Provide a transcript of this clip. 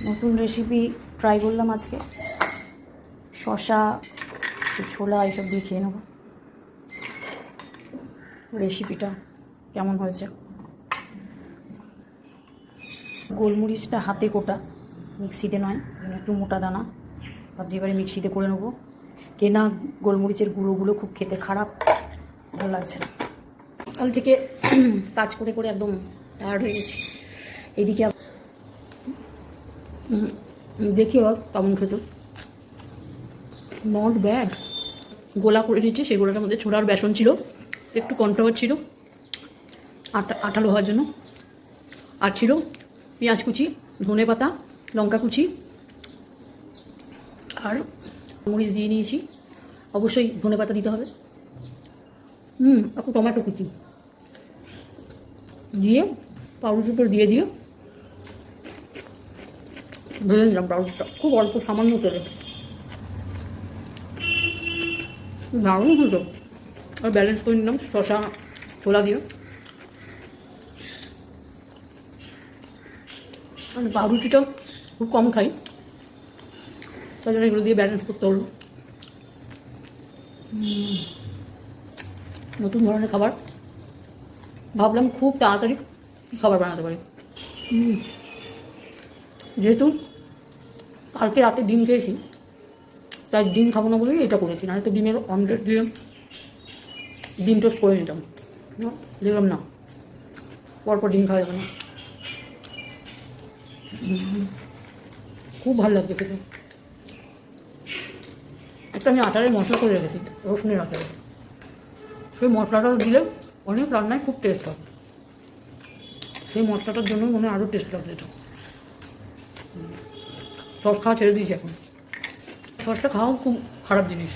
নতুন recipe try করলাম আজকে। শসা, ছোলা এইসব দিয়ে খেয়ে নেব। রেসিপিটা কেমন হয়েছে? গোলমরিচটা হাতে কোটা, মিক্সিতে নয়, একটু মোটা দানা। ভাবছি এবারে মিক্সিতে করে নেবো। কেনা গোলমরিচের গুঁড়োগুলো খুব খেতে খারাপ, ভালো লাগছে না। কাল থেকে কাজ করে করে একদম টায়ার্ড হয়ে গেছি। এদিকে দেখি আর কেমন খেতে। Not bad. গোলা করে নিচ্ছি, সেই গোলাটার মধ্যে ছোলার বেসন ছিল, একটু কর্নফ্লাওয়ার ছিল আঠালো হওয়ার জন্য, আর ছিল পেঁয়াজ কুচি, ধনে পাতা, লঙ্কা কুচি আর মরিচ দিয়ে নিয়েছি। অবশ্যই ধনে পাতা দিতে হবে। একটু টমেটো কুচি দিয়ে পাউরুটির উপর দিয়ে ভেজে নিলাম পাউরুটিটা খুব অল্প সামান্য তেলে। দারুণ হতো। আর ব্যালেন্স করে নিলাম শসা ছোলা দিয়ে। মানে পাউরুটিটা খুব কম খাই, তাই জন্য এগুলো দিয়ে ব্যালেন্স করতে হলো। নতুন ধরনের খাবার, ভাবলাম খুব তাড়াতাড়ি খাবার বানাতে পারি। যেহেতু কালকে রাতে ডিম খেয়েছি, তাই ডিম খাবো না বলেই এটা করেছি, না তো ডিমের অমলেট দিয়ে ডিম টোস্ট করে নিতাম। দেখলাম না, পরপর ডিম খাওয়া যাবে না। খুব ভালো লাগছে খেতে। একটা আমি আচারের মশলা করে রেখেছি, রসুনের আচারে, সেই মশলাটা দিলে অনেক রান্নায় খুব টেস্ট হয়। সেই মশলাটার জন্য মনে হয় আরও টেস্ট লাগছে এটা। সস খাওয়া ছেড়ে দিয়েছি এখন। সসটা খাওয়াও খুব খারাপ জিনিস।